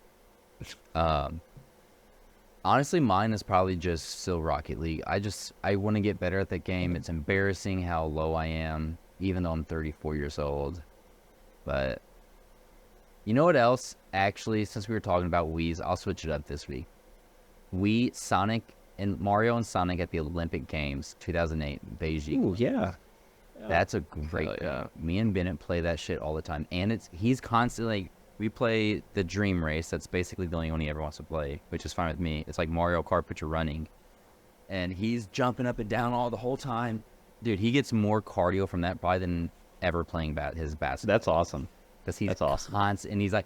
A: Honestly, mine is probably just still Rocket League. I want to get better at the game. It's embarrassing how low I am, even though I'm 34 years old. But you know what else? Actually, since we were talking about Wii's, I'll switch it up this week. Wii, Sonic, and Mario and Sonic at the Olympic Games 2008 in Beijing.
B: Ooh, yeah.
A: That's a great
C: Hell yeah.
A: game. Me and Bennett play that shit all the time. And he's constantly, we play the Dream Race. That's basically the only one he ever wants to play, which is fine with me. It's like Mario Kart, but you're running. And he's jumping up and down all the whole time. Dude, he gets more cardio from that probably than ever playing his basketball.
B: That's awesome.
A: Because he's
B: that's awesome.
A: and he's like,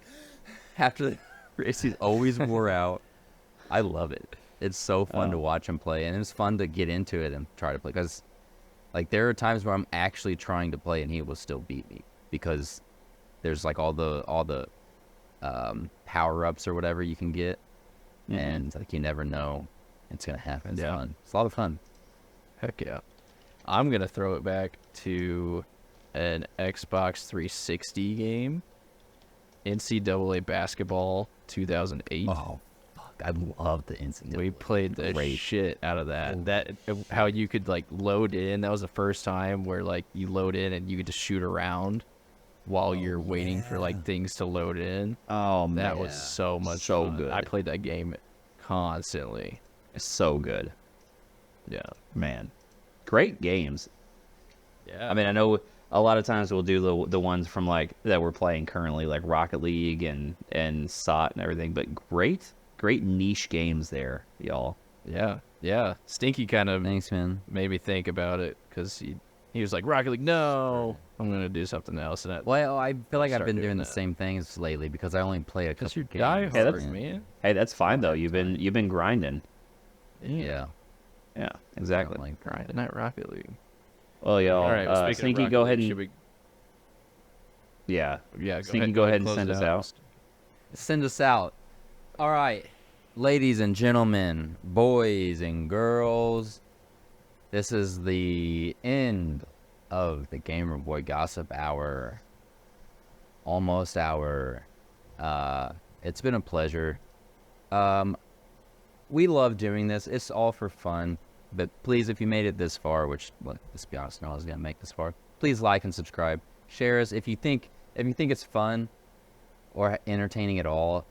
A: after the race, he's always wore out. I love it. It's so fun to
B: Oh.
A: watch him play. And it's fun to get into it and try to play. Because like there are times where I'm actually trying to play and he will still beat me because there's like all the power ups or whatever you can get,
B: Mhm.
A: and like you never know it's gonna happen. It's
C: Yeah.
A: fun. It's a lot of fun.
C: Heck yeah. I'm going to throw it back to an Xbox 360 game. NCAA Basketball 2008.
A: Oh, fuck! I love the instant.
C: We played the
A: Great.
C: shit out of that. That how you could like load in. That was the first time where like you load in and you could just shoot around while you're waiting for like things to load in.
B: Oh man,
C: That was so much
B: So
C: fun.
B: good.
C: I played that game constantly.
B: so good,
C: Yeah.
B: man. Great games.
C: Yeah.
B: I mean, I know a lot of times we'll do the ones from like that we're playing currently, like Rocket League and SOT and everything. But great niche games there, y'all.
C: yeah. Yeah. Stinky kind of
A: Thanks, man.
C: made me think about it because he was like Rocket League. No, I'm gonna do something else. And that,
A: Well, I feel like I've
C: Start
A: been
C: doing
A: doing the
C: that.
A: same things lately because I only play a
C: because
A: couple
C: you're
A: games.
C: diehard,
B: Yeah, that's-
C: man.
B: Hey, that's fine though. You've been grinding.
A: Yeah,
B: Yeah, exactly.
A: like
C: Grinding at Rocket League.
B: Well, y'all,
C: All right. Speaking of
B: Sneaky,
C: Rocket
B: go
C: League,
B: ahead and
C: should we,
B: yeah.
C: yeah.
B: Sneaky, go ahead and
C: close
B: send
C: it
B: us out.
A: Send us out. All right, ladies and gentlemen, boys and girls, this is the end of the Gamer Boy Gossip Hour. Almost hour. It's been a pleasure. We love doing this. It's all for fun. But please, if you made it this far, which let's be honest, no one's gonna make this far. Please like and subscribe. Share us if you think it's fun or entertaining at all.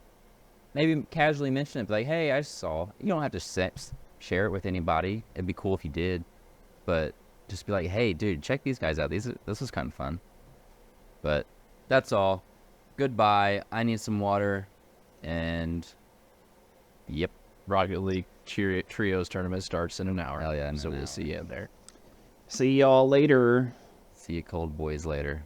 A: Maybe casually mention it. Like, hey, I saw. You don't have to share it with anybody. It'd be cool if you did. But just be like, hey, dude, check these guys out. This is kind of fun. But that's all. Goodbye. I need some water. And yep.
C: Rocket League Trios tournament starts in an hour.
A: Hell yeah, in
C: so
A: an
C: we'll
A: hour.
C: see you there.
B: See y'all later.
A: See you cold boys later.